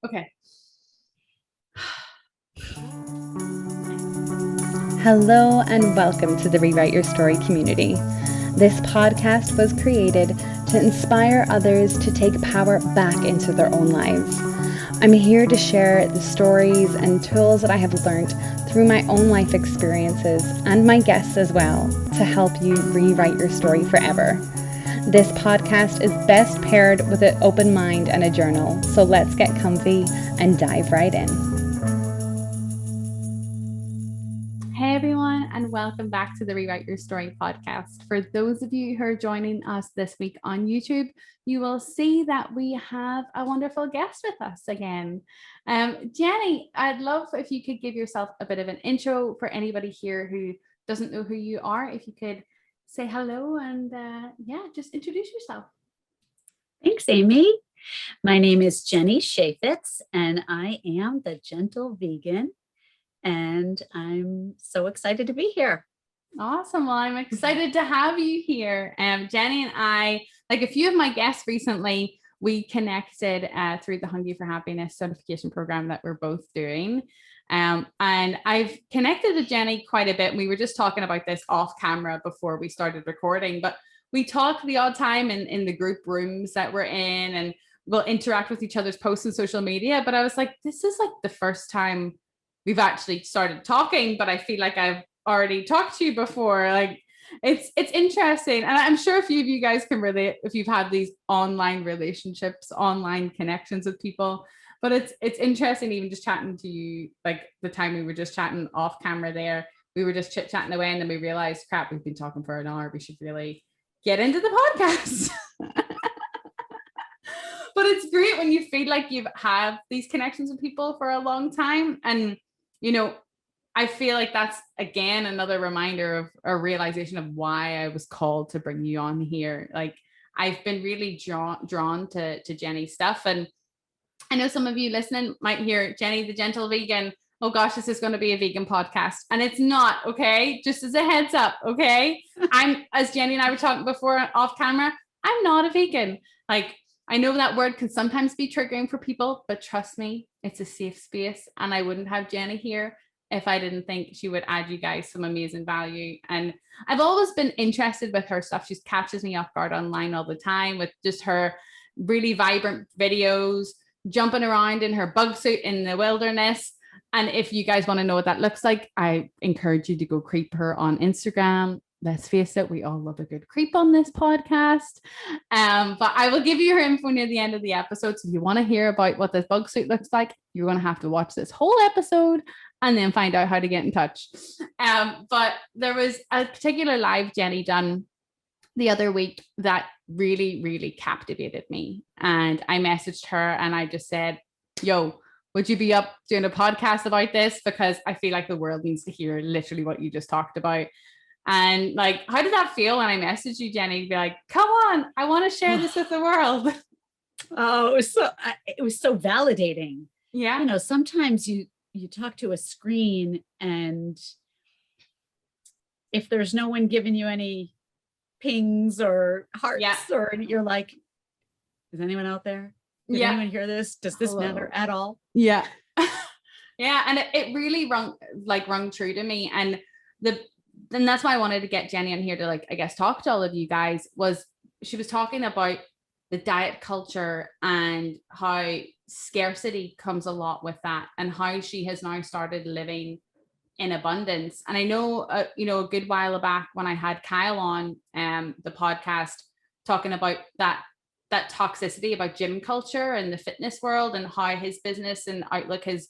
Okay. Hello and welcome to the Rewrite Your Story community. This podcast was created to inspire others to take power back into their own lives. I'm here to share the stories and tools that I have learned through my own life experiences and my guests as well to help you rewrite your story forever. This podcast is best paired with an open mind and a journal, so let's get comfy and dive right in. Hey everyone, and welcome back to the Rewrite Your Story podcast. For those of you who are joining us this week on YouTube, you will see that we have a wonderful guest with us again. Jenny, I'd love if you could give yourself a bit of an intro for anybody here who doesn't know who you are. If you could say hello and just introduce yourself. Thanks, Amy. My name is Jenny Chaffetz, and I am the Gentle Vegan. And I'm so excited to be here. Awesome. Well, I'm excited to have you here. Jenny and I, like a few of my guests recently, we connected through the Hungry for Happiness certification program that we're both doing. And I've connected to Jenny quite a bit. And we were just talking about this off camera before we started recording, but we talk the odd time in the group rooms that we're in, and we'll interact with each other's posts on social media. But I was like, this is like the first time we've actually started talking, but I feel like I've already talked to you before. Like it's interesting. And I'm sure a few of you guys can relate if you've had these online relationships, online connections with people. But it's interesting even just chatting to you, like the time we were just chatting off camera there, we were just chit-chatting away, and then we realized, crap, we've been talking for an hour. We should really get into the podcast. But it's great when you feel like you've had these connections with people for a long time. And I feel like that's, again, another reminder of a realization of why I was called to bring you on here. Like, I've been really drawn to Jenny's stuff. And I know some of you listening might hear Jenny The Jentle Vegan. Oh gosh, this is going to be a vegan podcast. And it's not, okay? Just as a heads up, okay? As Jenny and I were talking before off camera, I'm not a vegan. Like, I know that word can sometimes be triggering for people, but trust me, it's a safe space. And I wouldn't have Jenny here if I didn't think she would add you guys some amazing value. And I've always been interested with her stuff. She catches me off guard online all the time with just her really vibrant videos, jumping around in her bug suit in the wilderness. And if you guys want to know what that looks like, I encourage you to go creep her on Instagram. Let's face it, we all love a good creep on this podcast. But I will give you her info near the end of the episode. So if you want to hear about what this bug suit looks like, you're going to have to watch this whole episode and then find out how to get in touch. But there was a particular live Jenny done the other week that really, really captivated me. And I messaged her and I just said, yo, would you be up doing a podcast about this? Because I feel like the world needs to hear literally what you just talked about. And like, how did that feel when I messaged you, Jenny? Be like, come on, I want to share this with the world. Oh, it was so validating. Yeah. Sometimes you talk to a screen, and if there's no one giving you any pings or hearts, or you're like, is anyone out there? Did anyone hear this? Does this matter at all? Yeah. Yeah. And it really rung true to me. And that's why I wanted to get Jenny on here to, like, I guess, talk to all of you guys. Was she was talking about the diet culture and how scarcity comes a lot with that, and how she has now started living in abundance. And I know, a good while back when I had Kyle on the podcast talking about that toxicity about gym culture and the fitness world, and how his business and outlook has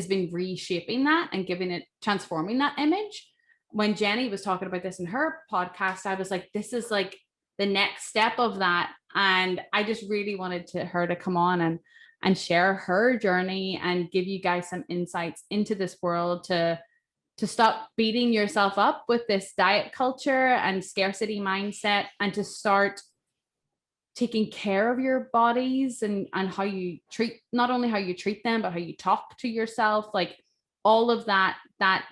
been reshaping that and transforming that image. When Jenny was talking about this in her podcast, I was like, this is like the next step of that. And I just really wanted her to come on and share her journey and give you guys some insights into this world to stop beating yourself up with this diet culture and scarcity mindset, and to start taking care of your bodies and how you treat, not only how you treat them, but how you talk to yourself, like all of that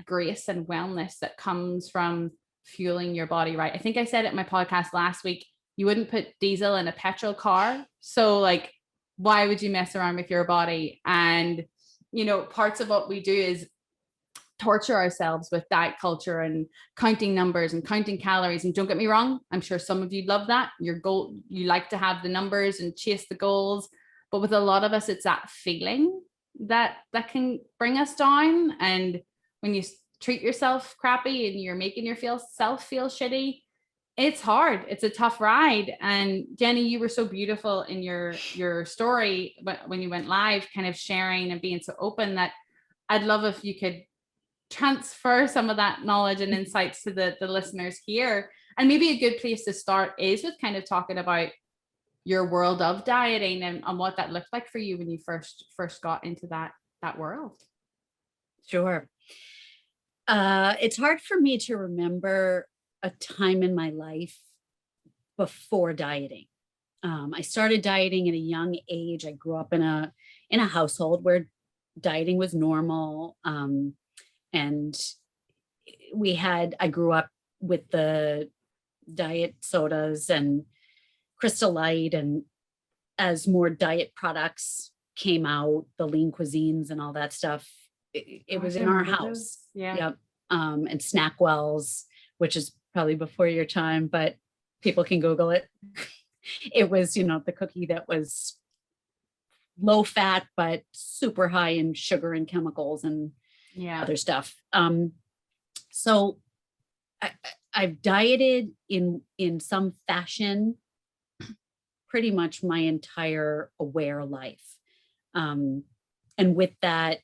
grace and wellness that comes from fueling your body right. I think I said it in my podcast last week, you wouldn't put diesel in a petrol car. So like why would you mess around with your body? And, parts of what we do is torture ourselves with diet culture and counting numbers and counting calories. And don't get me wrong, I'm sure some of you love that. Your goal, you like to have the numbers and chase the goals. But with a lot of us, it's that feeling that can bring us down. And when you treat yourself crappy and you're making yourself feel shitty, it's hard. It's a tough ride. And Jenny, you were so beautiful in your story, but when you went live, kind of sharing and being so open, that I'd love if you could transfer some of that knowledge and insights to the listeners here. And maybe a good place to start is with kind of talking about your world of dieting and what that looked like for you when you first got into that world. Sure. It's hard for me to remember a time in my life before dieting. I started dieting at a young age. I grew up in a household where dieting was normal. And I grew up with the diet sodas and Crystal Light, and as more diet products came out, the lean cuisines and all that stuff, it was in our house. Yeah. Yep. And Snackwells, which is probably before your time, but people can Google it. It was, the cookie that was low fat, but super high in sugar and chemicals and other stuff. So I've dieted in some fashion pretty much my entire aware life. And with that,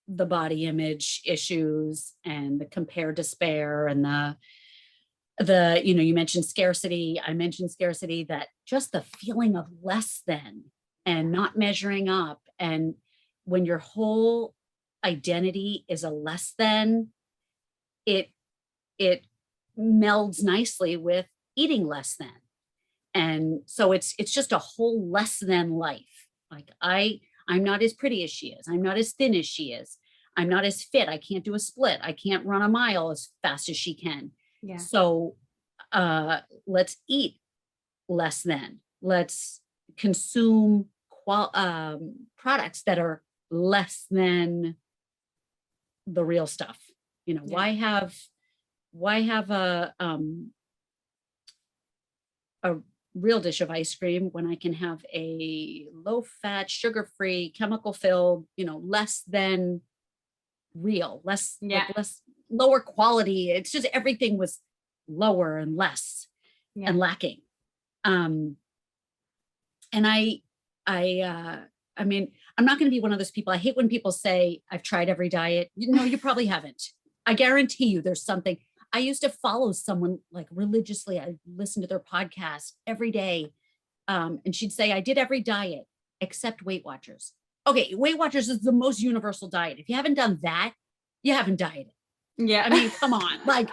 the body image issues and the compare despair and the you mentioned scarcity. I mentioned scarcity, that just the feeling of less than and not measuring up. And when your whole identity is a less than, it melds nicely with eating less than. And so it's just a whole less than life. Like I'm not as pretty as she is. I'm not as thin as she is. I'm not as fit. I can't do a split. I can't run a mile as fast as she can. Yeah. So let's eat less than. Let's consume products that are less than the real stuff. Why have a real dish of ice cream when I can have a low fat, sugar-free, chemical filled, less than real, less lower quality. It's just everything was lower and less and lacking. And I mean, I'm not going to be one of those people. I hate when people say, I've tried every diet. No, you probably haven't. I guarantee you there's something. I used to follow someone like religiously. I listened to their podcast every day. And she'd say, I did every diet except Weight Watchers. Okay, Weight Watchers is the most universal diet. If you haven't done that, you haven't dieted. Yeah. I mean, come on. Like,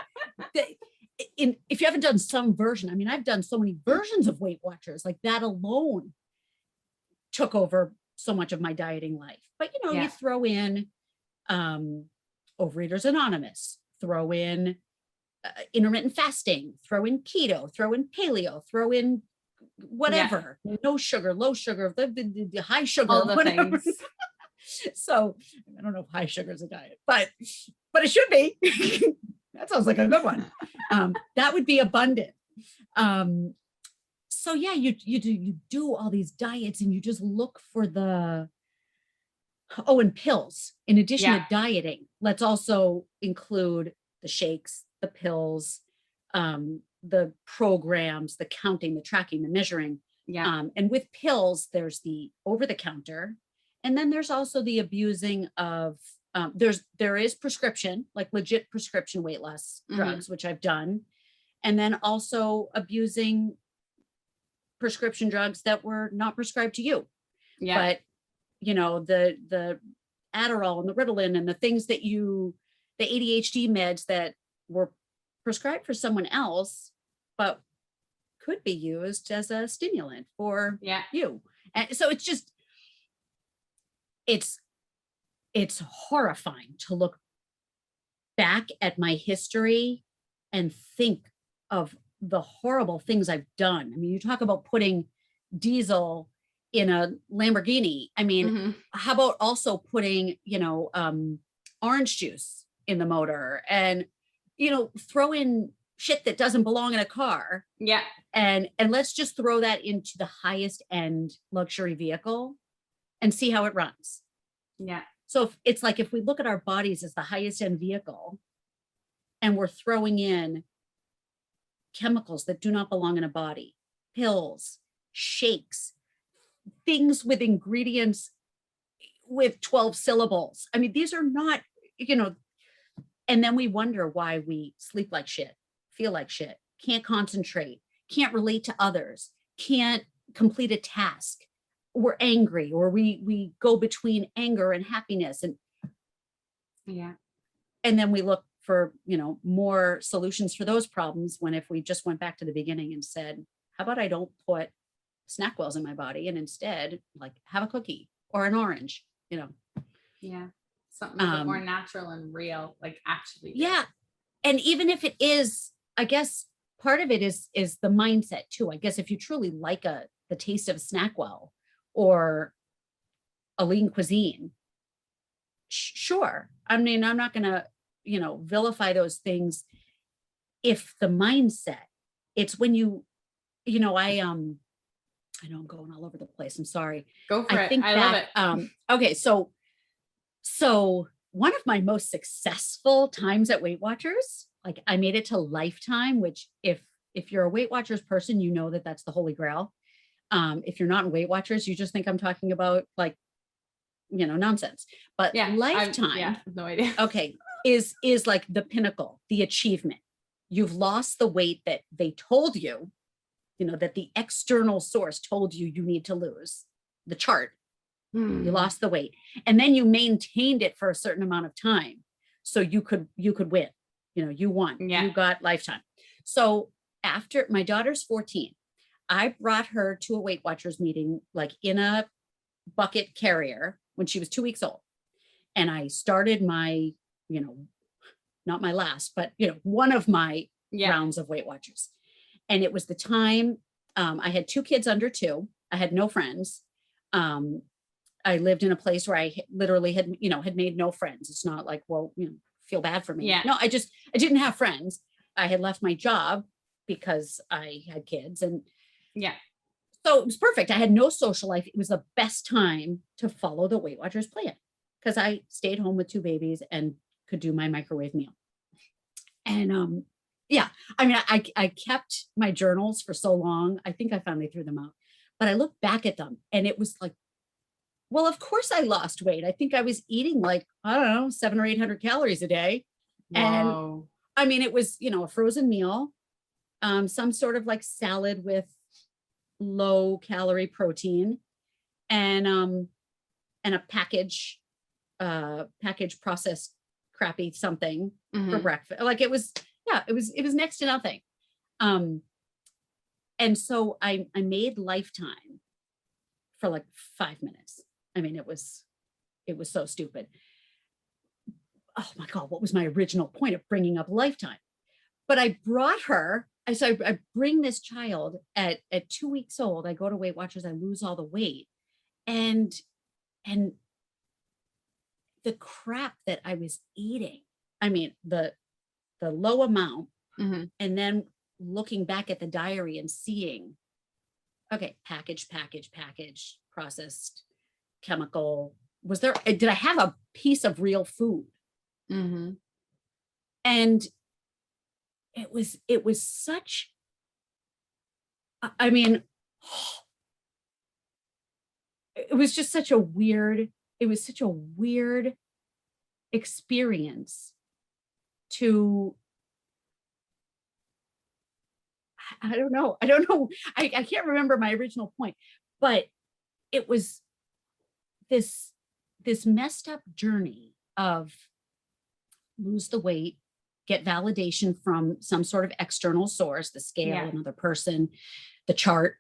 if you haven't done some version, I mean, I've done so many versions of Weight Watchers, like that alone took over so much of my dieting life. But, you throw in Overeaters Anonymous, throw in intermittent fasting, throw in keto, throw in paleo, throw in whatever, no sugar, low sugar, the high sugar, all the whatever. things. So I don't know if high sugar is a diet, but it should be. That sounds like a good one. That would be abundant. So yeah, you do all these diets and you just look for and pills. In addition to dieting, let's also include the shakes, the pills, the programs, the counting, the tracking, the measuring. Yeah. And with pills, there's the over-the-counter, and then there's also the abusing of, there is prescription, like legit prescription weight loss drugs, which I've done. And then also abusing prescription drugs that were not prescribed to you. Yeah. But, the Adderall and the Ritalin and the things that the ADHD meds that were prescribed for someone else, but could be used as a stimulant for you. And so it's just, it's horrifying to look back at my history and think of the horrible things I've done. I mean, you talk about putting diesel in a Lamborghini. I mean, Mm-hmm. how about also putting, orange juice in the motor and, throw in shit that doesn't belong in a car. Yeah. And let's just throw that into the highest end luxury vehicle and see how it runs. Yeah. So it's like, if we look at our bodies as the highest end vehicle and we're throwing in chemicals that do not belong in a body, pills, shakes, things with ingredients with 12 syllables. I mean, these are not, and then we wonder why we sleep like shit, feel like shit, can't concentrate, can't relate to others, can't complete a task. We're angry, or we go between anger and happiness. And then we look for, more solutions for those problems, when if we just went back to the beginning and said, how about I don't put snack wells in my body, and instead like have a cookie or an orange, Yeah. Something a bit more natural and real, like actually. Yeah. And even if it is, I guess part of it is the mindset too. I guess if you truly like the taste of a snack well or a lean cuisine, sure. I mean, I'm not going to, vilify those things. If the mindset, it's when I know I'm going all over the place. I'm sorry. Go for it. I love it. Okay. So one of my most successful times at Weight Watchers, like I made it to lifetime, which if you're a Weight Watchers person, that's the holy grail. If you're not in Weight Watchers, you just think I'm talking about like, nonsense, but lifetime, no idea. Okay. Is like the pinnacle, the achievement. You've lost the weight that they told you, that the external source told you need to lose, the chart. You lost the weight, and then you maintained it for a certain amount of time. So you could win, you won, you got lifetime. So after my daughter's 14, I brought her to a Weight Watchers meeting, like in a bucket carrier when she was 2 weeks old. And I started my, not my last, but, one of my rounds of Weight Watchers. And it was the time I had 2 kids under 2. I had no friends. I lived in a place where I literally had made no friends. It's not like, well, feel bad for me. Yeah. No, I didn't have friends. I had left my job because I had kids, and so it was perfect. I had no social life. It was the best time to follow the Weight Watchers plan because I stayed home with 2 babies and could do my microwave meal. And I mean, I kept my journals for so long. I think I finally threw them out, but I looked back at them and it was like, well, of course I lost weight. I think I was eating like, I don't know, 700 or 800 calories a day. Wow. And I mean, it was, a frozen meal, some sort of like salad with low calorie protein, and a package processed crappy something for breakfast. Like it was next to nothing. And so I made lifetime for like 5 minutes. I mean, it was so stupid. Oh my God, what was my original point of bringing up lifetime? But I brought her, I bring this child at 2 weeks old. I go to Weight Watchers, I lose all the weight. And the crap that I was eating, I mean, the low amount, and then looking back at the diary and seeing, okay, package, processed, chemical. Did I have a piece of real food? And it was such, I mean, it was just such a weird experience to, I don't know. I can't remember my original point, but it was this messed up journey of lose the weight, get validation from some sort of external source, the scale, another person, the chart.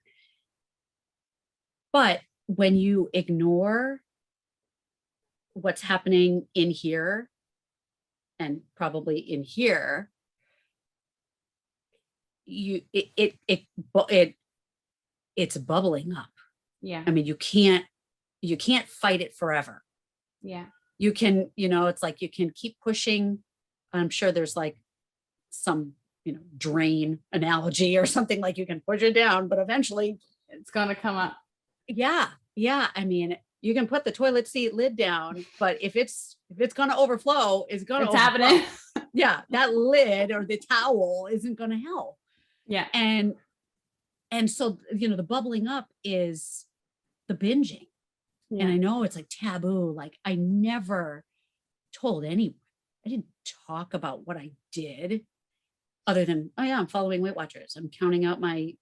But when you ignore what's happening in here and probably in here, it's bubbling up Yeah. I mean, you can't fight it forever. Yeah. You can, it's like you can keep pushing. I'm sure there's like some, drain analogy or something, like you can push it down, but eventually it's going to come up. Yeah. Yeah. I mean, you can put the toilet seat lid down, but if it's going to overflow, it's happening. Yeah. That lid or the towel isn't going to help. Yeah. And so, the bubbling up is the binging. Yeah. And I know it's like taboo. Like I never told anyone. I didn't talk about what I did other than, oh yeah, I'm following Weight Watchers. I'm counting out my,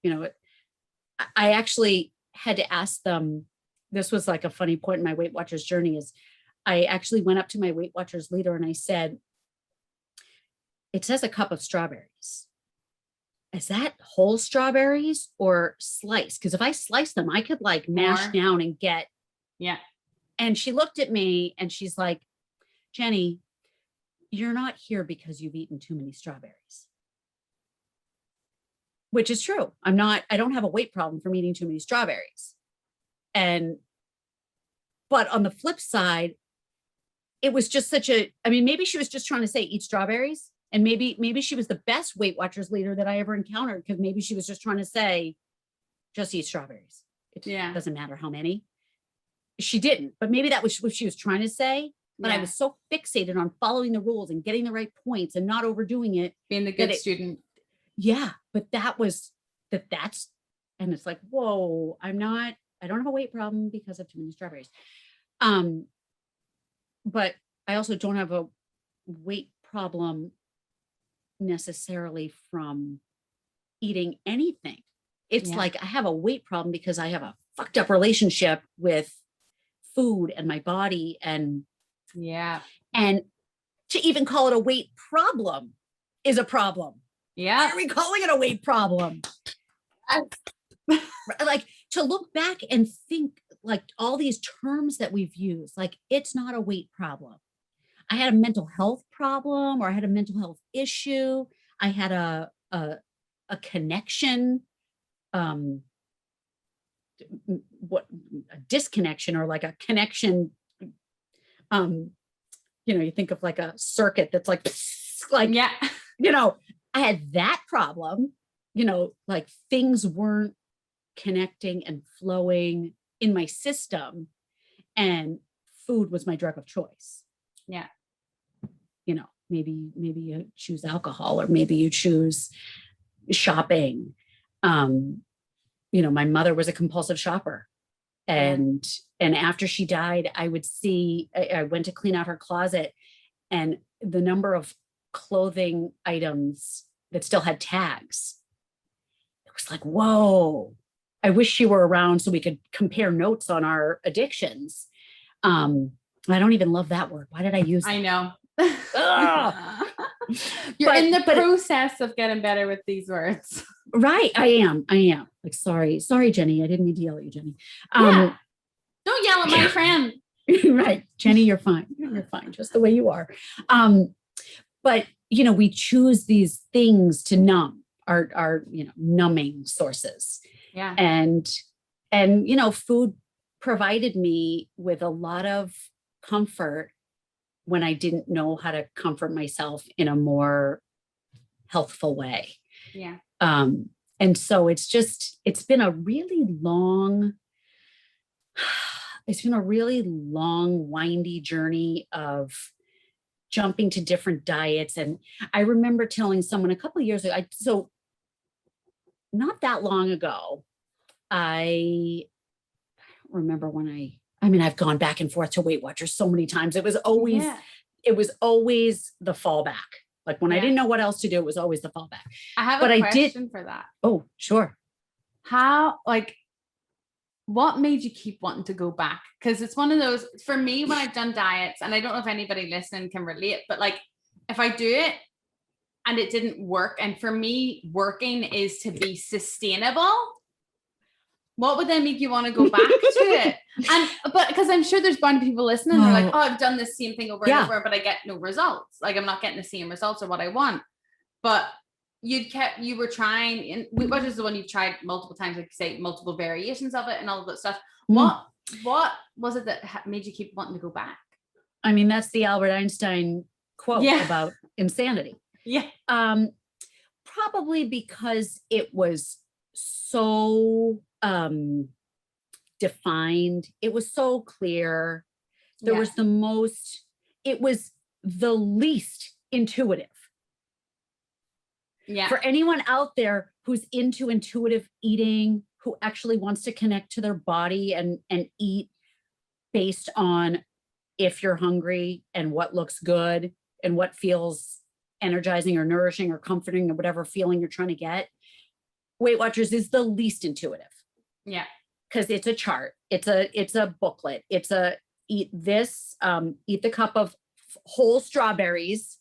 I actually had to ask them. This was like a funny point in my Weight Watchers journey, is I actually went up to my Weight Watchers leader and I said, it says a cup of strawberries. Is that whole strawberries or sliced? Because if I slice them, I could like mash down and get. Yeah. And she looked at me and she's like, Jenny, you're not here because you've eaten too many strawberries. Which is true. I don't have a weight problem from eating too many strawberries. But on the flip side, it was just maybe she was just trying to say eat strawberries. And maybe she was the best Weight Watchers leader that I ever encountered, because maybe she was just trying to say, just eat strawberries. It doesn't matter how many. She didn't, but maybe that was what she was trying to say. But I was so fixated on following the rules and getting the right points and not overdoing it. Being the good student. Yeah. But that's, and it's like, whoa, I don't have a weight problem because of too many strawberries. But I also don't have a weight problem necessarily from eating anything. It's like I have a weight problem because I have a fucked up relationship with food and my body, and to even call it a weight problem is a problem. Yeah. Why are we calling it a weight problem? Like, to look back and think, like, all these terms that we've used, like, it's not a weight problem. I had a mental health problem, or I had a mental health issue. I had a connection, a disconnection, or like a connection. You think of like a circuit that's like, I had that problem, like things weren't connecting and flowing in my system, and food was my drug of choice. Yeah. Maybe you choose alcohol, or maybe you choose shopping. My mother was a compulsive shopper, and after she died, I went to clean out her closet, and the number of clothing items that still had tags, it was like, whoa, I wish she were around so we could compare notes on our addictions. I don't even love that word. Why did I use that? I know. You're in the process of getting better with these words. Right. I am. Like, sorry, Jenny. I didn't mean to yell at you, Jenny. Don't yell at my friend. Right. Jenny, you're fine. You're fine. Just the way you are. But, we choose these things to numb our numbing sources. Yeah. And, food provided me with a lot of comfort when I didn't know how to comfort myself in a more healthful way. Yeah. And so it's been a really long, windy journey of jumping to different diets. And I remember telling someone a couple of years ago, so not that long ago, I don't remember when I've gone back and forth to Weight Watchers so many times. It was always the fallback. Like when I didn't know what else to do, it was always the fallback. I have a question for that. Oh, sure. How, what made you keep wanting to go back? Because it's one of those, for me, when I've done diets, and I don't know if anybody listening can relate, but if I do it and it didn't work, and for me, working is to be sustainable, what would then make you want to go back to it? But because I'm sure there's bound to people listening, they're like, oh, I've done this same thing over and over, but I get no results. Like, I'm not getting the same results or what I want. But you were trying, and Weight Watchers is the one you've tried multiple times, like you say, multiple variations of it and all of that stuff. What was it that made you keep wanting to go back? I mean, that's the Albert Einstein quote about insanity. Yeah. Probably because it was so defined. It was so clear. It was the least intuitive. Yeah. For anyone out there who's into intuitive eating, who actually wants to connect to their body and eat based on if you're hungry and what looks good and what feels energizing or nourishing or comforting or whatever feeling you're trying to get, Weight Watchers is the least intuitive. Yeah. Because it's a chart. It's a booklet. Eat this, eat the cup of whole strawberries.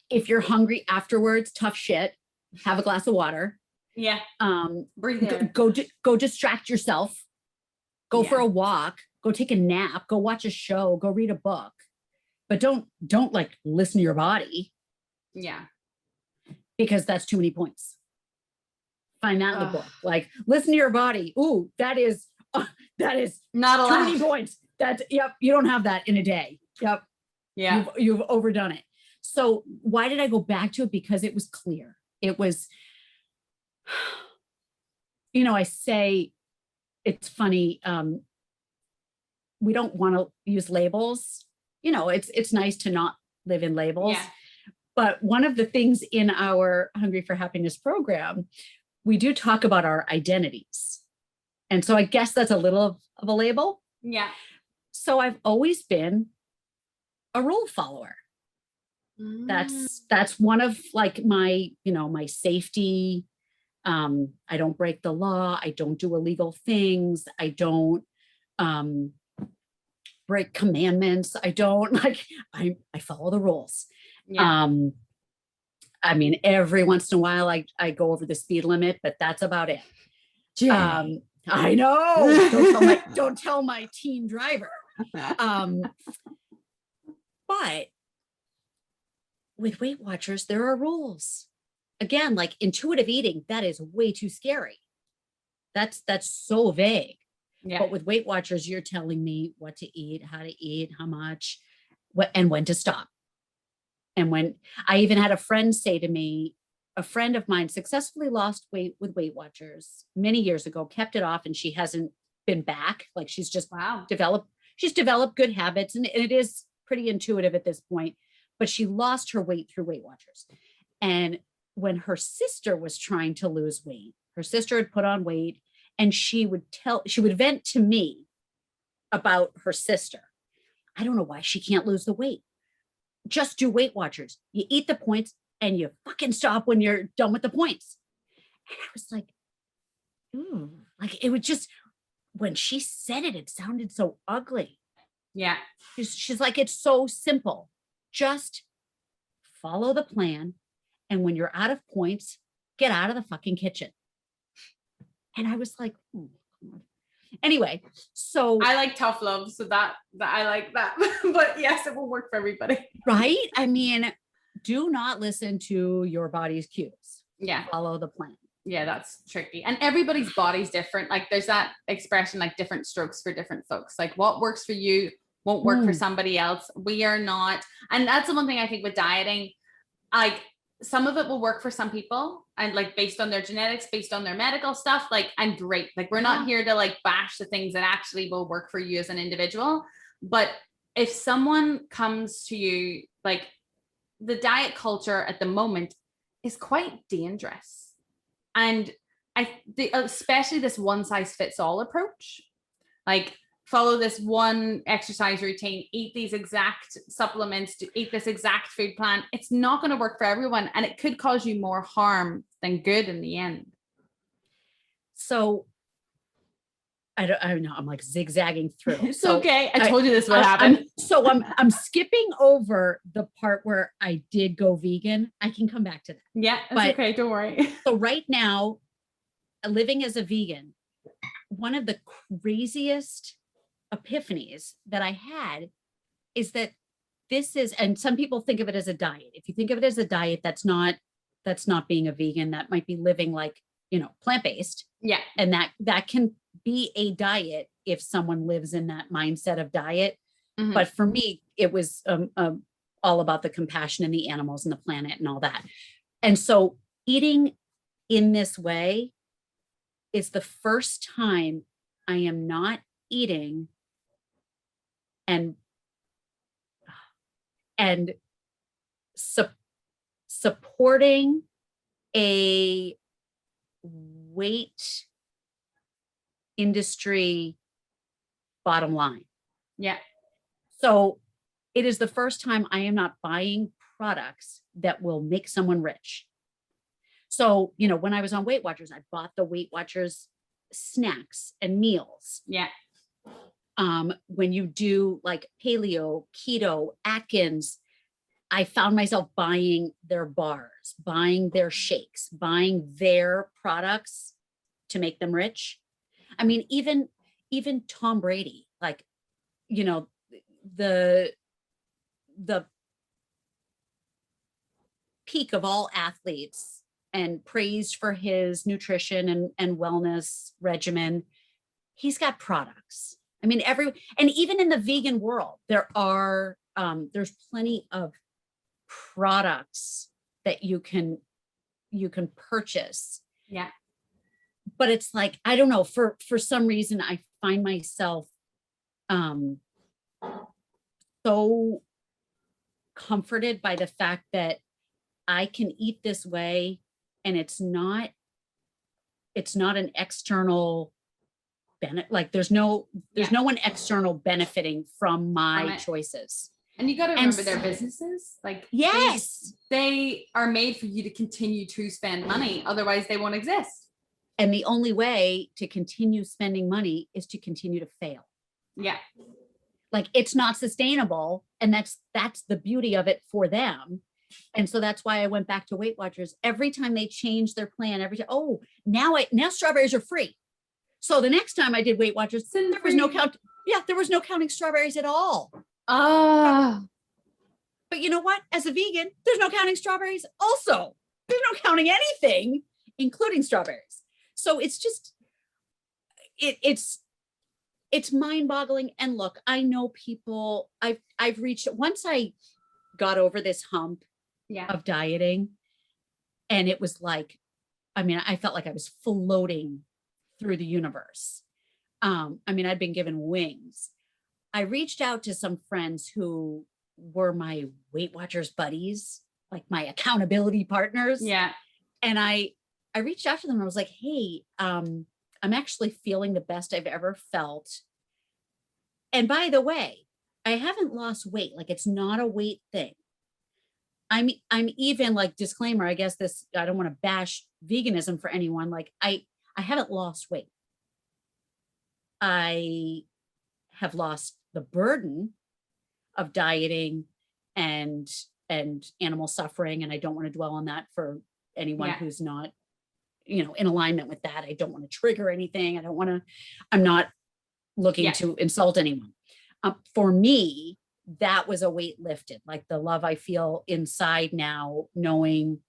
If you're hungry afterwards, tough shit, have a glass of water. Yeah. Breathe in. Go distract yourself. Go for a walk. Go take a nap. Go watch a show. Go read a book. But don't like listen to your body. Yeah. Because that's too many points. Find that in the book. Like, listen to your body. Ooh, that is not allowed. Too many points. You don't have that in a day. Yep. Yeah. You've overdone it. So why did I go back to it? Because it was clear. It was, I say, it's funny. We don't want to use labels. It's nice to not live in labels. Yeah. But one of the things in our Hungry for Happiness program, we do talk about our identities. And so I guess that's a little of a label. Yeah. So I've always been a rule follower. That's one of like my, my safety. I don't break the law. I don't do illegal things. I don't break commandments. I don't I follow the rules. Yeah. I mean, every once in a while I go over the speed limit, but that's about it. I know. Don't tell my teen driver. But with Weight Watchers, there are rules. Again, like intuitive eating, that is way too scary. That's so vague. Yeah. But with Weight Watchers, you're telling me what to eat, how much, and when to stop. And when I even had a friend say to me, a friend of mine successfully lost weight with Weight Watchers many years ago, kept it off, and she hasn't been back. Like she's just developed good habits, and it is pretty intuitive at this point, but she lost her weight through Weight Watchers. And when her sister was trying to lose weight, her sister had put on weight, and she would vent to me about her sister. I don't know why she can't lose the weight. Just do Weight Watchers. You eat the points and you fucking stop when you're done with the points. And I was like, like it would just, when she said it, it sounded so ugly. Yeah. She's like, it's so simple. Just follow the plan. And when you're out of points, get out of the fucking kitchen. And I was like, anyway, so I like tough love. So that I like that, but yes, it will work for everybody. Right. I mean, do not listen to your body's cues. Yeah. Follow the plan. Yeah, that's tricky. And everybody's body's different. Like there's that expression, like different strokes for different folks. Like what works for you won't work for somebody else. We are not. And that's the one thing I think with dieting, like some of it will work for some people and like based on their genetics, based on their medical stuff, like, and great. Like we're not here to like bash the things that actually will work for you as an individual. But if someone comes to you, like the diet culture at the moment is quite dangerous. And especially this one size fits all approach, like follow this one exercise routine, eat these exact supplements, eat this exact food plan. It's not going to work for everyone. And it could cause you more harm than good in the end. So I don't know. I'm like zigzagging through. It's okay. I told you this would happen. I'm skipping over the part where I did go vegan. I can come back to that. Yeah, that's okay. Don't worry. So right now, living as a vegan, one of the craziest epiphanies that I had is that this is, and some people think of it as a diet. If you think of it as a diet, that's not being a vegan. That might be living like, plant-based. Yeah. And that can be a diet if someone lives in that mindset of diet. Mhm. But for me, it was all about the compassion and the animals and the planet and all that. And so eating in this way is the first time I am not eating and supporting a weight industry bottom line. Yeah. So it is the first time I am not buying products that will make someone rich. So, you know, when I was on Weight Watchers, I bought the Weight Watchers snacks and meals. Yeah. When you do like paleo, keto, Atkins, I found myself buying their bars, buying their shakes, buying their products to make them rich. I mean, even Tom Brady, like, you know, the peak of all athletes and praised for his nutrition and wellness regimen. He's got products. I mean, and even in the vegan world, there's plenty of products that you can purchase. Yeah. But it's like, I don't know, for some reason, I find myself so comforted by the fact that I can eat this way and it's not an external benefit. Like there's no one external benefiting from my choices. And you got to remember their businesses. Like, yes, they are made for you to continue to spend money. Otherwise they won't exist. And the only way to continue spending money is to continue to fail. Yeah. Like it's not sustainable. And that's the beauty of it for them. And so that's why I went back to Weight Watchers. Every time they changed their plan, now strawberries are free. So the next time I did Weight Watchers, there was no counting strawberries at all. Oh. But you know what? As a vegan, there's no counting strawberries also. There's no counting anything, including strawberries. So it's just, it's mind-boggling. And look, I know people, I've reached, once I got over this hump of dieting, and it was like, I mean, I felt like I was floating through the universe. I mean, I'd been given wings. I reached out to some friends who were my Weight Watchers buddies, like my accountability partners. Yeah. And I reached out to them and I was like, hey, I'm actually feeling the best I've ever felt. And by the way, I haven't lost weight. Like it's not a weight thing. I'm even, like, disclaimer, I guess I don't want to bash veganism for anyone. Like I haven't lost weight. I have lost the burden of dieting and animal suffering. And I don't want to dwell on that for anyone who's not, you know, in alignment with that. I don't want to trigger anything. I'm not looking to insult anyone. For me, that was a weight lifted, like the love I feel inside now, knowing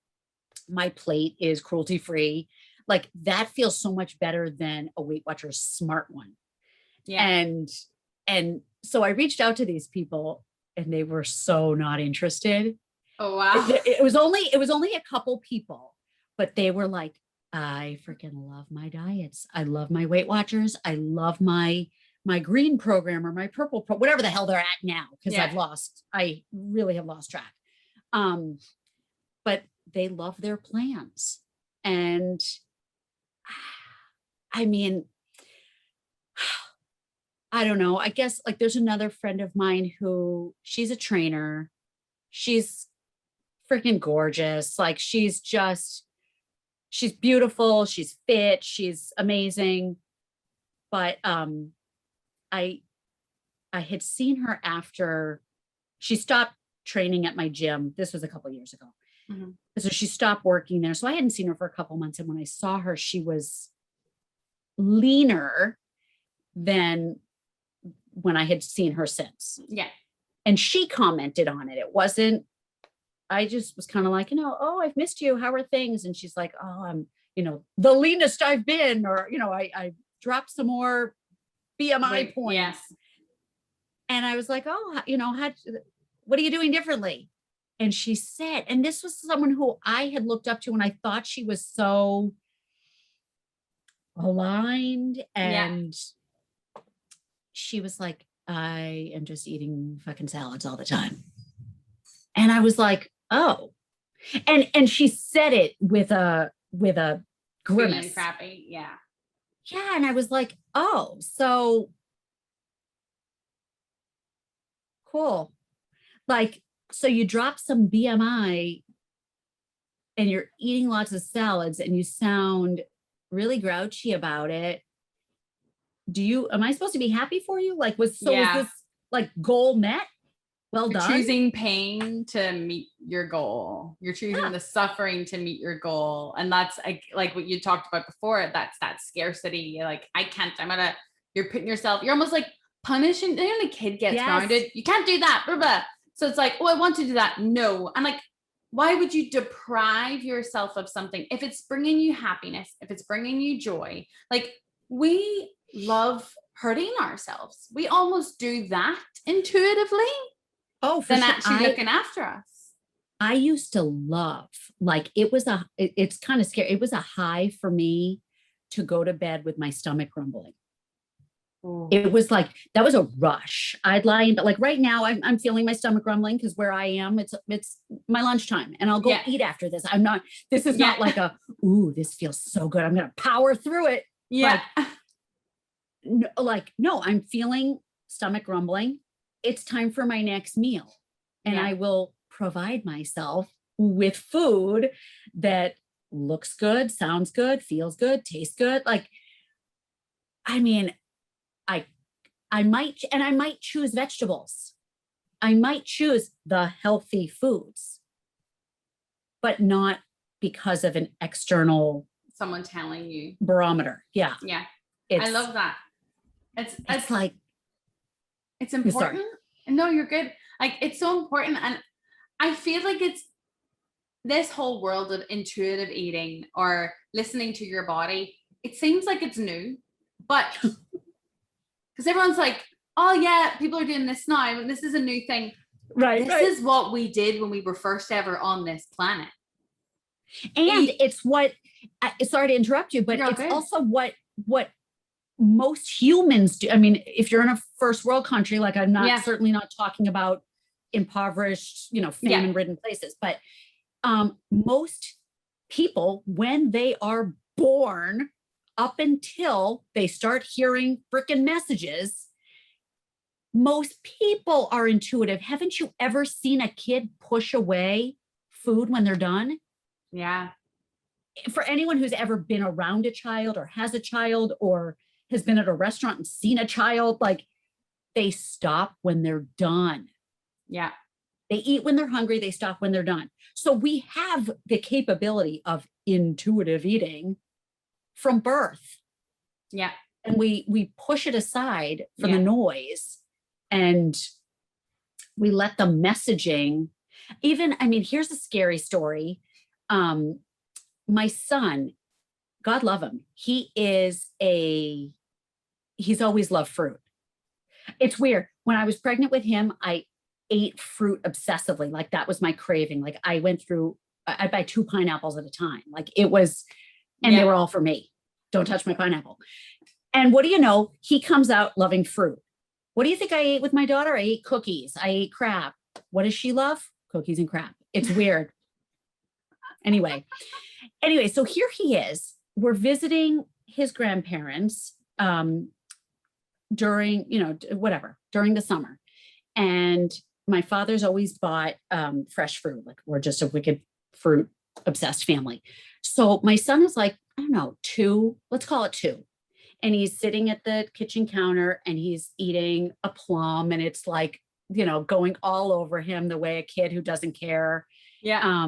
my plate is cruelty free. Like that feels so much better than a Weight Watchers smart one. Yeah. And so I reached out to these people and they were so not interested. Oh, wow. It was only a couple people, but they were like, I freaking love my diets. I love my Weight Watchers. I love my green program or my purple, whatever the hell they're at now. Cause I really have lost track. But they love their plans. And I mean, I don't know. I guess like there's another friend of mine who she's a trainer. She's freaking gorgeous. Like she's beautiful. She's fit. She's amazing. But, I had seen her after she stopped training at my gym. This was a couple of years ago. Mm-hmm. So she stopped working there. So I hadn't seen her for a couple of months. And when I saw her, she was leaner than when I had seen her since. Yeah. And she commented on it. It wasn't, I just was kind of like, oh, I've missed you. How are things? And she's like, oh, I'm, the leanest I've been, or, I drop some more BMI Wait, points. yes. And I was like, oh, what are you doing differently? And she said, and this was someone who I had looked up to and I thought she was so aligned. And she was like, I am just eating fucking salads all the time. And I was like, oh, and she said it with a grimace. Feeling crappy. Yeah. Yeah. And I was like, oh, so cool. Like, so you drop some BMI and you're eating lots of salads and you sound really grouchy about it. Am I supposed to be happy for you? Like, was this like goal met? Well You're done. choosing pain to meet your goal. You're choosing the suffering to meet your goal. And that's like what you talked about before. That's that scarcity. You're like, I can't, you're putting yourself, you're almost like punishing. When a kid gets grounded, you can't do that. Blah, blah. So it's like, oh, I want to do that. No. And like, why would you deprive yourself of something if it's bringing you happiness, if it's bringing you joy? Like, we love hurting ourselves. We almost do that intuitively. Oh, for than sure. actually looking after us. I used to love, like, it's kind of scary. It was a high for me to go to bed with my stomach rumbling. Ooh. It was like, that was a rush. I'd lie in, but like right now I'm feeling my stomach rumbling because where I am, it's my lunchtime and I'll go eat after this. This is not like ooh, this feels so good. I'm going to power through it. Yeah. No, I'm feeling stomach rumbling. It's time for my next meal. And I will provide myself with food that looks good, sounds good, feels good, tastes good. Like, I mean, I might choose vegetables. I might choose the healthy foods, but not because of an external someone telling you barometer. Yeah. Yeah. I love that. It's like, it's important. No, you're good. Like, it's so important. And I feel like it's this whole world of intuitive eating or listening to your body. It seems like it's new, but because everyone's like, oh yeah, people are doing this now. And this is a new thing. Right. This is what we did when we were first ever on this planet. And it's what, sorry to interrupt you, but it's also what most humans do. I mean, if you're in a first world country, like I'm not certainly not talking about impoverished, famine-ridden places, but most people, when they are born up until they start hearing freaking messages, most people are intuitive. Haven't you ever seen a kid push away food when they're done? Yeah. For anyone who's ever been around a child or has a child or has been at a restaurant and seen a child, like, they stop when they're done. Yeah. They eat when they're hungry. They stop when they're done. So we have the capability of intuitive eating from birth. Yeah. And we push it aside for the noise and we let the messaging here's a scary story. My son, God love him. He's always loved fruit. It's weird. When I was pregnant with him, I ate fruit obsessively. Like, that was my craving. Like, I'd buy 2 pineapples at a time. Like, it was, and they were all for me. Don't touch my pineapple. And what do you know? He comes out loving fruit. What do you think I ate with my daughter? I ate cookies. I ate crap. What does she love? Cookies and crap. It's weird. Anyway, so here he is. We're visiting his grandparents during the summer. And my father's always bought fresh fruit. Like, we're just a wicked fruit obsessed family. So my son is like, I don't know, 2, let's call it 2. And he's sitting at the kitchen counter and he's eating a plum and it's like, going all over him the way a kid who doesn't care. Yeah.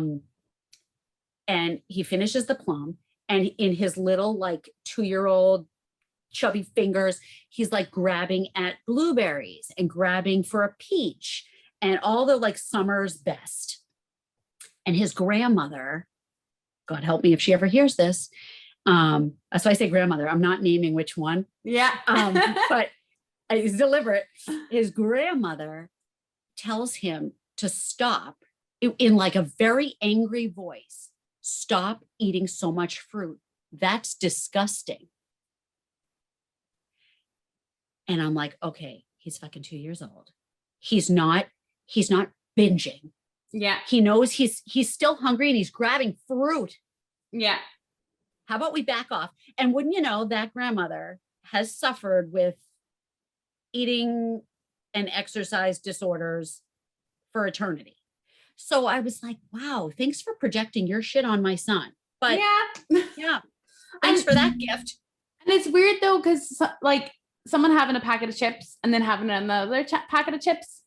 And he finishes the plum and in his little, like, 2-year-old chubby fingers, he's like grabbing at blueberries and grabbing for a peach and all the, like, summer's best. And his grandmother, God help me if she ever hears this, So I say grandmother, I'm not naming which one. Yeah. But it's deliberate. His grandmother tells him to stop in like a very angry voice. Stop eating so much fruit. That's disgusting. And I'm like, okay, he's fucking 2 years old. He's not binging. Yeah. He knows he's still hungry and he's grabbing fruit. Yeah. How about we back off? And wouldn't you know, that grandmother has suffered with eating and exercise disorders for eternity. So I was like, wow, thanks for projecting your shit on my son. But yeah, thanks for that gift. And it's weird though, because like someone having a packet of chips and then having another packet of chips,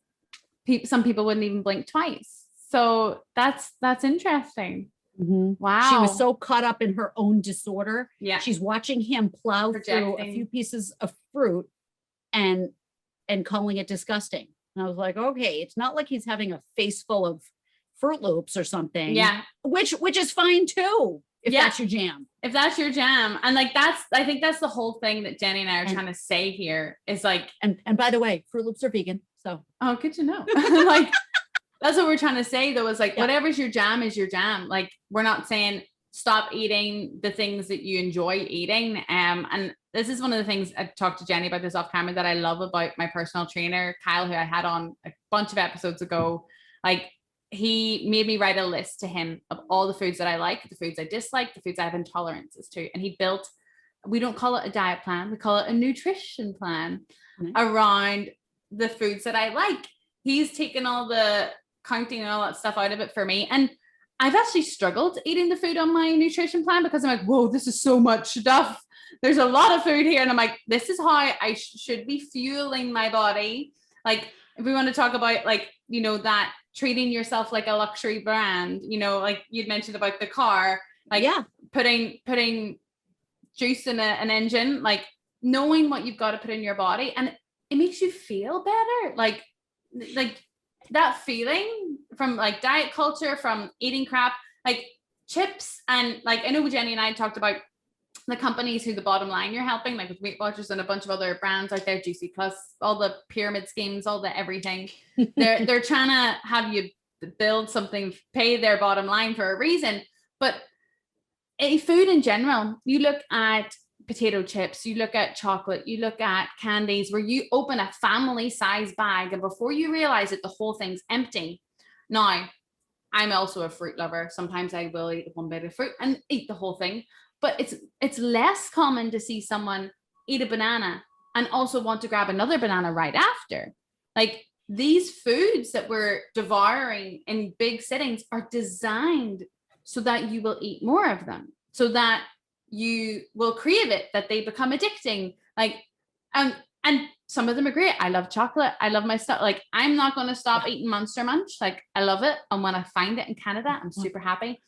some people wouldn't even blink twice. So that's interesting. Mm-hmm. Wow. She was so caught up in her own disorder. Yeah. She's watching him plow through a few pieces of fruit and calling it disgusting. And I was like, okay, it's not like he's having a face full of Fruit Loops or something. Yeah. Which is fine too, if that's your jam. If that's your jam. And like, I think that's the whole thing that Jenny and I are trying to say here is like, and by the way, Fruit Loops are vegan. So. Oh, good to know. Like, that's what we're trying to say though, is like, whatever's your jam is your jam. Like, we're not saying stop eating the things that you enjoy eating. And this is one of the things I talked to Jenny about this off camera that I love about my personal trainer, Kyle, who I had on a bunch of episodes ago. Like, he made me write a list to him of all the foods that I like, the foods I dislike, the foods I have intolerances to. And he built, we don't call it a diet plan, we call it a nutrition plan around the foods that I like. He's taken all the counting and all that stuff out of it for me. And I've actually struggled eating the food on my nutrition plan because I'm like, whoa, this is so much stuff. There's a lot of food here. And I'm like, this is how I should be fueling my body. Like, if we want to talk about like, you know, that treating yourself like a luxury brand, you know, like you'd mentioned about the car, like putting juice in an engine, like knowing what you've got to put in your body, and it makes you feel better. Like that feeling from like diet culture, from eating crap, like chips. And like, I know Jenny and I talked about the companies who the bottom line you're helping, like with Weight Watchers and a bunch of other brands out there, Juicy Plus, all the pyramid schemes, all the everything. They're trying to have you build something, pay their bottom line for a reason. But food in general, you look at potato chips, you look at chocolate, you look at candies, where you open a family size bag and before you realize it, the whole thing's empty. Now, I'm also a fruit lover. Sometimes I will eat one bit of fruit and eat the whole thing, but it's less common to see someone eat a banana and also want to grab another banana right after. Like, these foods that we're devouring in big sittings are designed so that you will eat more of them, so that you will crave it, that they become addicting. Like, and some of them are great. I love chocolate. I love my stuff. Like, I'm not going to stop eating Monster Munch. Like, I love it. And when I find it in Canada, I'm super happy.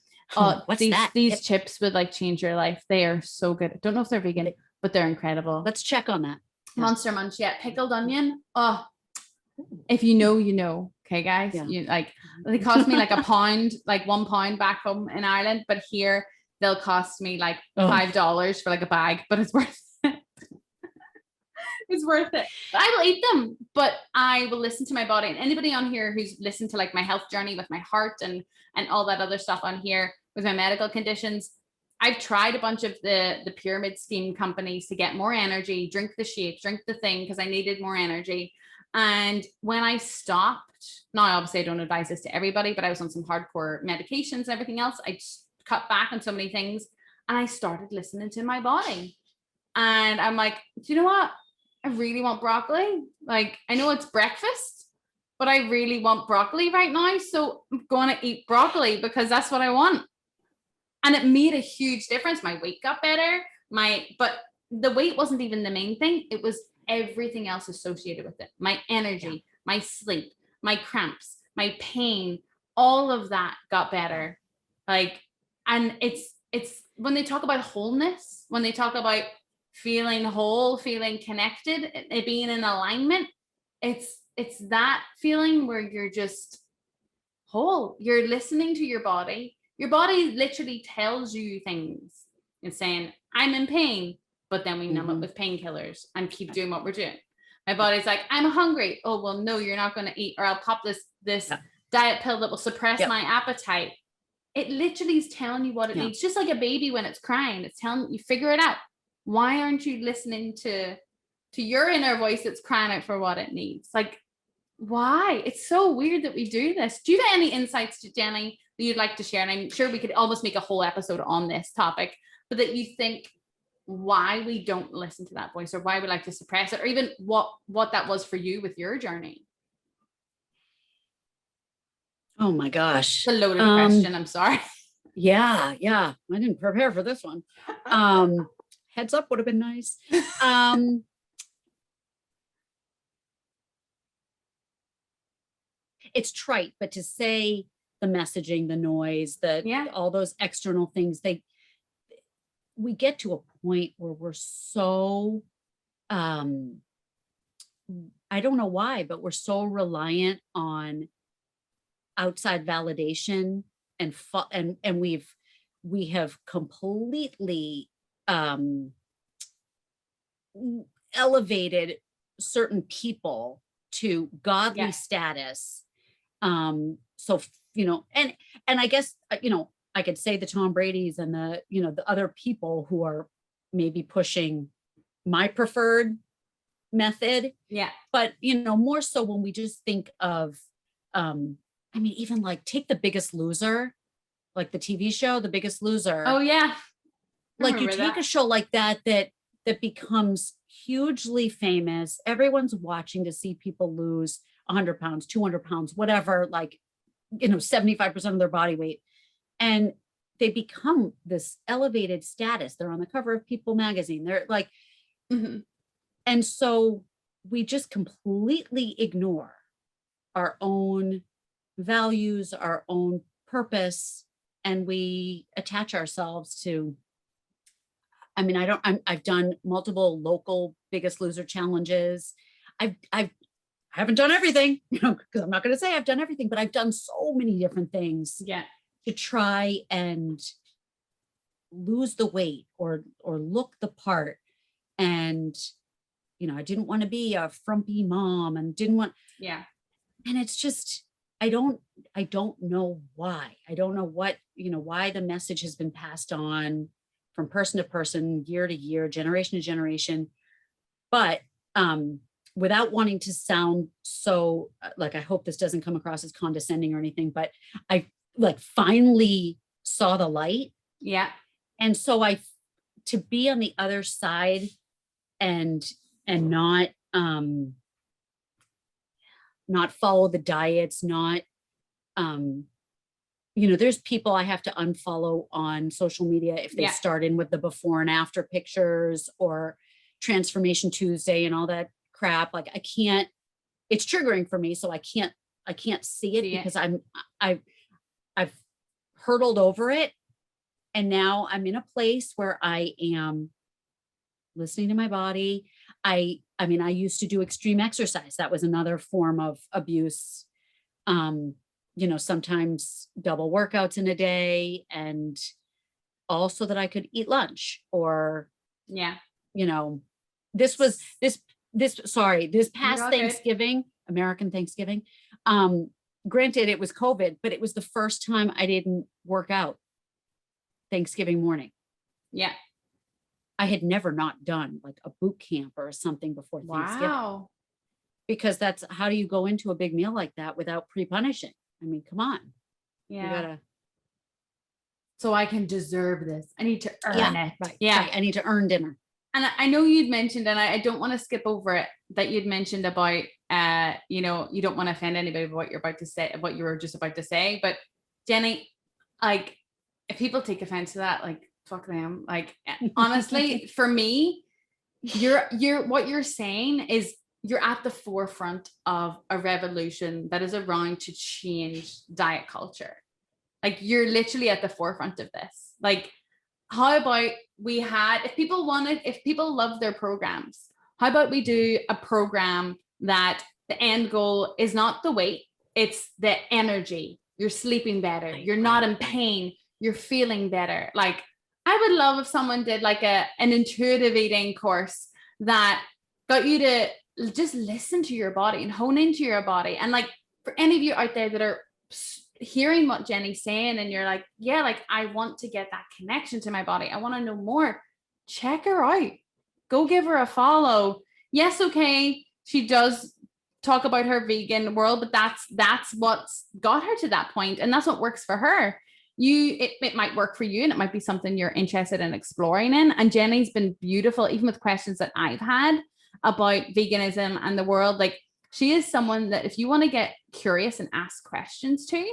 These chips would like change your life. They are so good. I don't know if they're vegan, but they're incredible. Let's check on that. Monster Munch. Yeah. Pickled onion. Oh, if you know, you know. Okay, guys. Yeah. You like, they cost me like a pound, like £1 back home in Ireland, but here they'll cost me like $5 for like a bag, but it's worth it. It's worth it. I will eat them, but I will listen to my body. And anybody on here who's listened to like my health journey with my heart and all that other stuff on here with my medical conditions, I've tried a bunch of the pyramid scheme companies to get more energy, drink the shake, drink the thing, because I needed more energy. And when I stopped, now obviously I don't advise this to everybody, but I was on some hardcore medications and everything else. I just cut back on so many things and I started listening to my body. And I'm like, do you know what? I really want broccoli. Like, I know it's breakfast, but I really want broccoli right now. So I'm going to eat broccoli because that's what I want. And it made a huge difference. My weight got better. But the weight wasn't even the main thing. It was everything else associated with it. My energy, my sleep, my cramps, my pain, all of that got better. Like, and it's when they talk about wholeness, when they talk about feeling whole, feeling connected, it being in alignment, it's that feeling where you're just whole. You're listening to your body. Your body literally tells you things. and saying, I'm in pain, but then we numb it Mhm. with painkillers and keep doing what we're doing. My body's like, I'm hungry. Oh, well, no, you're not going to eat, or I'll pop this Yeah. diet pill that will suppress Yep. my appetite. It literally is telling you what it Yeah. needs. Just like a baby when it's crying, it's telling you, figure it out. Why aren't you listening to your inner voice that's crying out for what it needs? Like, why? It's so weird that we do this. Do you have any insights, Jenny, that you'd like to share? And I'm sure we could almost make a whole episode on this topic, but that you think why we don't listen to that voice, or why we like to suppress it, or even what that was for you with your journey. Oh my gosh. It's a loaded question. I'm sorry. Yeah. I didn't prepare for this one. Heads up would have been nice. It's trite, but to say the messaging, the noise, all those external things, we get to a point where we're so, I don't know why, but we're so reliant on outside validation, and we have completely elevated certain people to godly status. So, and I guess, I could say the Tom Brady's and the other people who are maybe pushing my preferred method. Yeah. But, more so when we just think of, even like take The Biggest Loser, like the TV show, The Biggest Loser. Oh yeah. Like you take a show like that becomes hugely famous. Everyone's watching to see people lose 100 pounds, 200 pounds, whatever, 75% of their body weight. And they become this elevated status. They're on the cover of People magazine. They're like, and so we just completely ignore our own values, our own purpose, and we attach ourselves to, I've done multiple local Biggest Loser challenges. I haven't done everything, because I'm not going to say I've done everything, but I've done so many different things to try and lose the weight or look the part. And, I didn't want to be a frumpy mom and didn't want, and it's just, I don't know why. I don't know what, why the message has been passed on from person to person, year to year, generation to generation. But without wanting to sound so, I hope this doesn't come across as condescending or anything, but I finally saw the light. Yeah. And so to be on the other side and not follow the diets, not, there's people I have to unfollow on social media if they start in with the before and after pictures or Transformation Tuesday and all that crap. Like I can't, it's triggering for me. So I can't see it because I've hurdled over it. And now I'm in a place where I am listening to my body. I used to do extreme exercise. That was another form of abuse. Sometimes double workouts in a day, and also that I could eat lunch or, this past Thanksgiving, American Thanksgiving. Granted it was COVID, but it was the first time I didn't work out Thanksgiving morning. Yeah. I had never not done like a boot camp or something before Thanksgiving. Wow. Because that's, how do you go into a big meal like that without pre-punishing? Come on. Yeah. You gotta. So I can deserve this. I need to earn it. Right. Yeah. Right. I need to earn dinner. And I know you'd mentioned, and I don't want to skip over it, that you'd mentioned about, you don't want to offend anybody with what you're about to say, what you were just about to say. But Jenny, if people take offense to that, fuck them. Honestly, for me, what you're saying is you're at the forefront of a revolution that is around to change diet culture. You're literally at the forefront of this. How about if people love their programs, how about we do a program that the end goal is not the weight, it's the energy. You're sleeping better. You're not in pain. You're feeling better. I would love if someone did like an intuitive eating course that got you to just listen to your body and hone into your body. And like for any of you out there that are hearing what Jenny's saying and you're like, yeah, like I want to get that connection to my body, I want to know more, check her out, go give her a follow. Yes, okay, she does talk about her vegan world, but that's what's got her to that point, and that's what works for her. It might work for you, and it might be something you're interested in exploring in. And Jenny's been beautiful, even with questions that I've had about veganism and the world. Like, she is someone that if you want to get curious and ask questions to,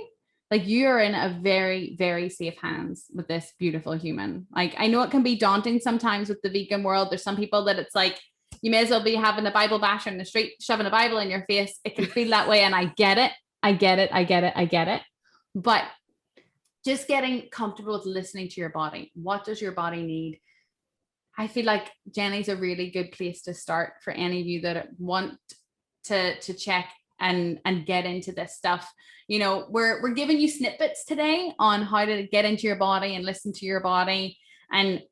like, you are in a very, very safe hands with this beautiful human. Like, I know it can be daunting sometimes with the vegan world. There's some people that it's like, you may as well be having a Bible basher in the street, shoving a Bible in your face. It can feel that way. And I get it. I get it. But just getting comfortable with listening to your body. What does your body need? I feel like Jenny's a really good place to start for any of you that want to check and get into this stuff. You know, we're giving you snippets today on how to get into your body and listen to your body, and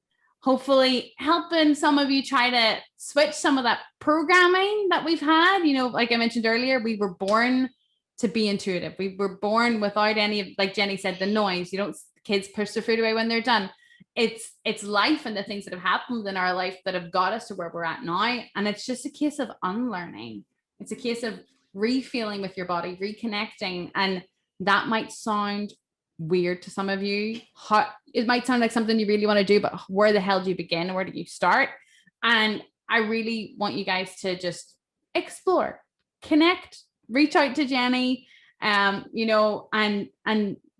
hopefully helping some of you try to switch some of that programming that we've had. You know, like I mentioned earlier, we were born to be intuitive. We were born without any of, like Jenny said, the noise. You don't, kids push their food away when they're done. It's life and the things that have happened in our life that have got us to where we're at now. And it's just a case of unlearning. It's a case of refeeling with your body, reconnecting. And that might sound weird to some of you. It might sound like something you really want to do, but where the hell do you begin? Where do you start? And I really want you guys to just explore, connect, reach out to Jenny, you know, and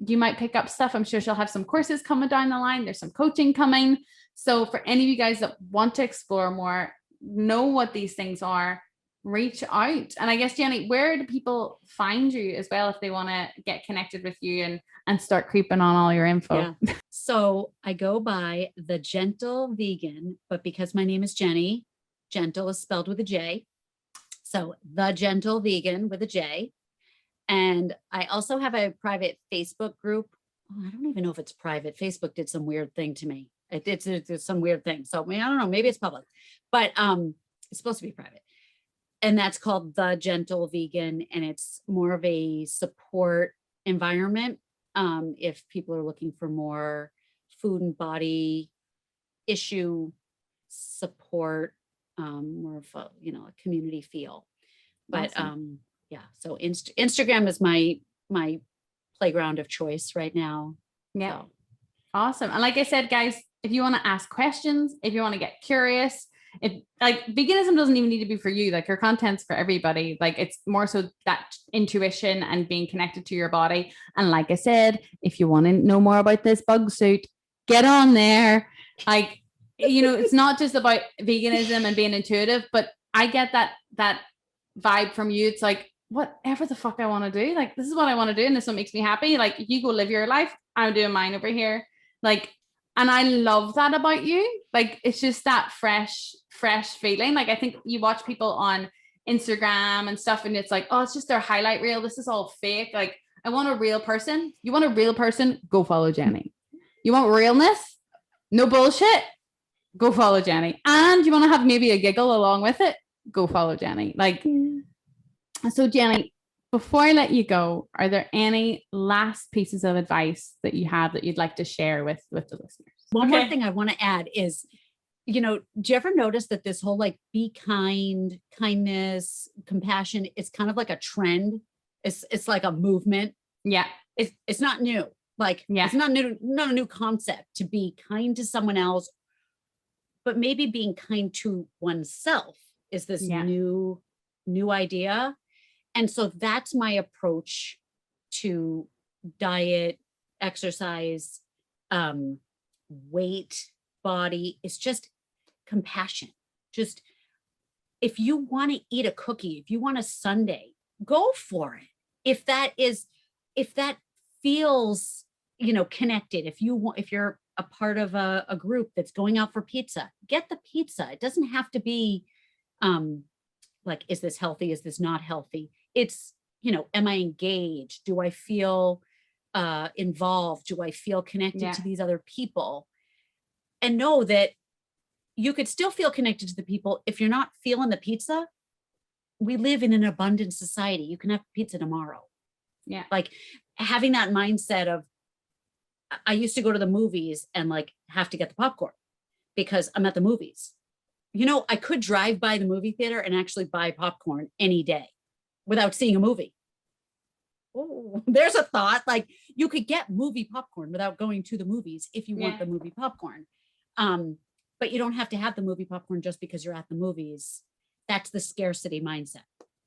you might pick up stuff. I'm sure she'll have some courses coming down the line. There's some coaching coming. So for any of you guys that want to explore more, know what these things are, reach out. And I guess, Jenny, where do people find you as well if they want to get connected with you and start creeping on all your info? Yeah. So I go by The Jentle Vegan, but because my name is Jenny, Jentle is spelled with a J. So The Jentle Vegan with a J. And I also have a private Facebook group. Oh, I don't even know if it's private. Facebook did some weird thing to me. It's some weird thing. So I mean, I don't know, maybe it's public, but it's supposed to be private. And that's called The Jentle Vegan. And it's more of a support environment. If people are looking for more food and body issue support, more of a, you know, a community feel. But awesome. Yeah, so Instagram is my playground of choice right now. Yeah. So. Awesome. And like I said, guys, if you want to ask questions, if you want to get curious, if like veganism doesn't even need to be for you, like your content's for everybody. Like it's more so that intuition and being connected to your body. And like I said, if you want to know more about this bug suit, get on there. Like, you know, it's not just about veganism and being intuitive, but I get that vibe from you. It's like, whatever the fuck I want to do. Like, this is what I want to do. And this is what makes me happy. Like, you go live your life. I'm doing mine over here. Like, and I love that about you. Like, it's just that fresh feeling. Like, I think you watch people on Instagram and stuff, and it's like, oh, it's just their highlight reel. This is all fake. Like, I want a real person. You want a real person? Go follow Jenny. You want realness? No bullshit? Go follow Jenny. And you want to have maybe a giggle along with it? Go follow Jenny. Like, so Jenny, before I let you go, are there any last pieces of advice that you have that you'd like to share with the listeners? One more thing I want to add is, you know, do you ever notice that this whole like be kind, kindness, compassion, it's kind of like a trend. It's like a movement. Yeah. It's not new. Like, yeah. It's not a new concept to be kind to someone else, but maybe being kind to oneself is this new idea. And so that's my approach to diet, exercise, weight, body. It's just compassion. Just if you want to eat a cookie, if you want a sundae, go for it. If that feels, you know, connected, if you're a part of a group that's going out for pizza, get the pizza. It doesn't have to be like, is this healthy? Is this not healthy? It's, you know, am I engaged? Do I feel involved? Do I feel connected to these other people? and know that you could still feel connected to the people. If you're not feeling the pizza, we live in an abundant society. You can have pizza tomorrow. Yeah. Like having that mindset of, I used to go to the movies and like have to get the popcorn because I'm at the movies. You know, I could drive by the movie theater and actually buy popcorn any day without seeing a movie. Oh, there's a thought. Like you could get movie popcorn without going to the movies if you want the movie popcorn. But you don't have to have the movie popcorn just because you're at the movies. That's the scarcity mindset.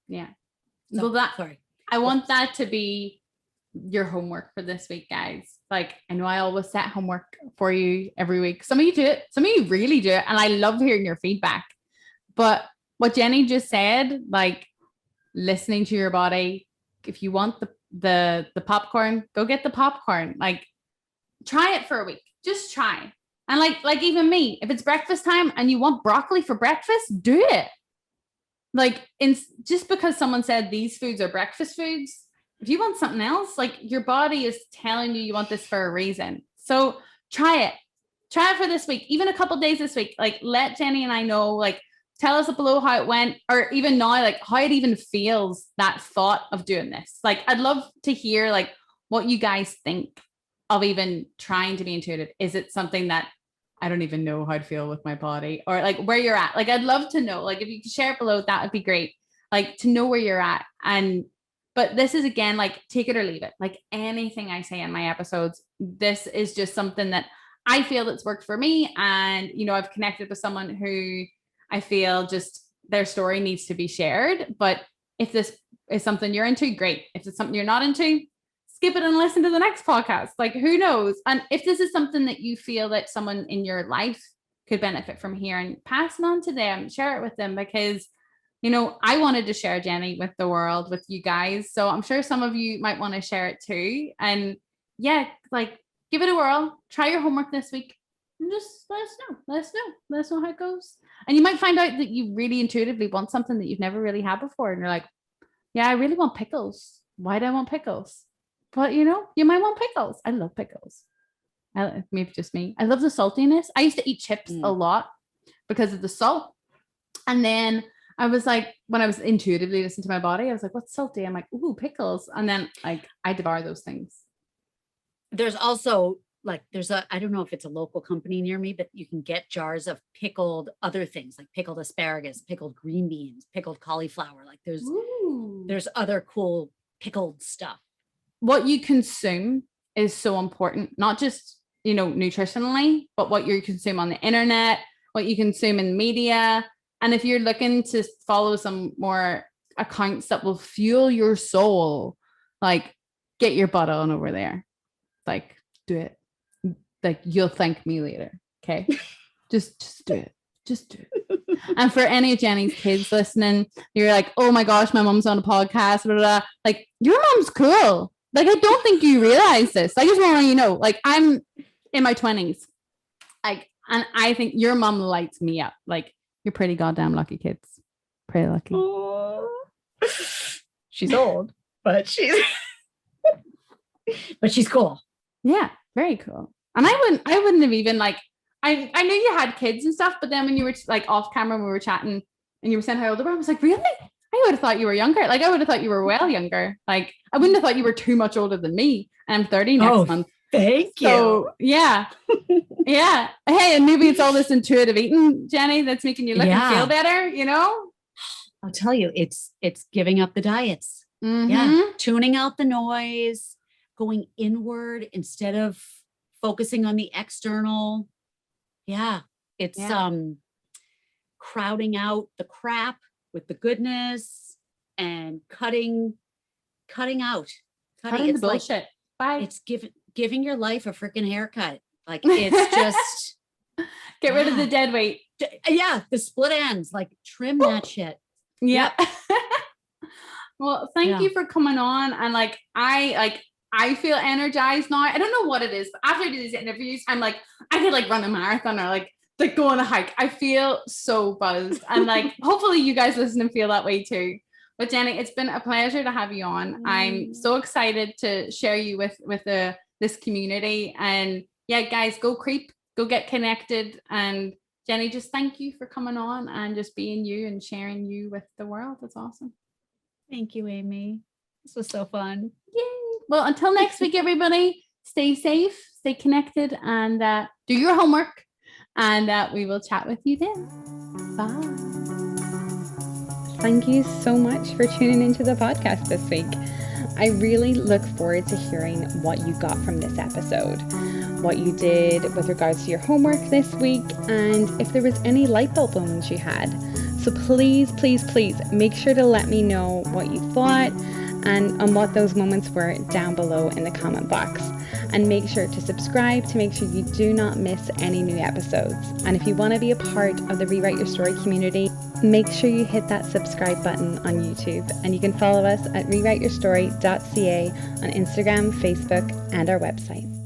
Yeah. So, Well, sorry. I want that to be your homework for this week, guys. Like, I know I always set homework for you every week. Some of you do it. Some of you really do it. And I love hearing your feedback. But what Jenny just said, like listening to your body, if you want the popcorn, go get the popcorn. Like try it for a week. Just try. And like even me, if it's breakfast time and you want broccoli for breakfast, do it. Like just because someone said these foods are breakfast foods, if you want something else, like your body is telling you want this for a reason. So try it for this week, even a couple days this week. Like let Jenny and I know, like tell us below how it went, or even now, like how it even feels, that thought of doing this. Like I'd love to hear like what you guys think of even trying to be intuitive. Is it something that I don't even know how to feel with my body, or like where you're at? Like I'd love to know, like if you could share it below, that would be great. Like to know where you're at. But this is, again, like take it or leave it. Like anything I say in my episodes, this is just something that I feel that's worked for me. And, you know, I've connected with someone who I feel just their story needs to be shared. But if this is something you're into, great. If it's something you're not into, skip it and listen to the next podcast. Like who knows? And if this is something that you feel that someone in your life could benefit from hearing, pass it on to them, share it with them, because you know, I wanted to share Jenny with the world, with you guys. So I'm sure some of you might want to share it too. And yeah, like give it a whirl, try your homework this week and just let us know how it goes. And you might find out that you really intuitively want something that you've never really had before. And you're like, yeah, I really want pickles. Why do I want pickles? But you know, you might want pickles. I love pickles. Maybe just me. I love the saltiness. I used to eat chips a lot because of the salt. And then I was like, when I was intuitively listening to my body, I was like, what's salty? I'm like, ooh, pickles. And then like I devour those things. There's also like, I don't know if it's a local company near me, but you can get jars of pickled other things like pickled asparagus, pickled green beans, pickled cauliflower. Like there's other cool pickled stuff. What you consume is so important, not just, you know, nutritionally, but what you consume on the internet, what you consume in media. And if you're looking to follow some more accounts that will fuel your soul, like get your butt on over there. Like do it. Like you'll thank me later. Okay. just do it. Just do it. And for any of Jenny's kids listening, you're like, oh my gosh, my mom's on a podcast. Blah, blah, blah. Like your mom's cool. Like, I don't think you realize this. I just want to let you know, like I'm in my 20s. Like, and I think your mom lights me up. Like, you're pretty goddamn lucky, kids. Pretty lucky. Oh. She's old, but she's cool. Yeah, very cool. And I wouldn't have even like, I knew you had kids and stuff, but then when you were like off camera, when we were chatting and you were saying how old they were, I was like, really? I would have thought you were younger. Like I would have thought you were well younger. Like I wouldn't have thought you were too much older than me. And I'm 30 next month. Thank you. So yeah. Yeah. Hey, and maybe it's all this intuitive eating, Jenny, that's making you look and feel better, you know? I'll tell you, it's giving up the diets. Mm-hmm. Yeah. Tuning out the noise, going inward instead of focusing on the external. Yeah. It's crowding out the crap with the goodness and cutting out the bullshit. Like, bye. It's giving your life a freaking haircut. Like it's just get rid of the dead weight. Yeah, the split ends. Like trim that shit. Yeah. Well, thank you for coming on. And like I feel energized now. I don't know what it is, but after I do these interviews, I'm like, I could like run a marathon or like go on a hike. I feel so buzzed. And like hopefully you guys listen and feel that way too. But Jenny, it's been a pleasure to have you on. I'm so excited to share you with this community. And yeah, guys, go creep go get connected. And Jenny, just thank you for coming on and just being you and sharing you with the world. That's awesome. Thank you, Amy. This was so fun. Yay. Well, until next week, everybody, stay safe, stay connected, and do your homework. And we will chat with you then. Bye. Thank you so much for tuning into the podcast this week. I really look forward to hearing what you got from this episode, what you did with regards to your homework this week, and if there was any light bulb moments you had. So please, please, please make sure to let me know what you thought and on what those moments were down below in the comment box. And make sure to subscribe to make sure you do not miss any new episodes. And if you want to be a part of the Rewrite Your Story community, make sure you hit that subscribe button on YouTube. And you can follow us at rewriteyourstory.ca on Instagram, Facebook, and our website.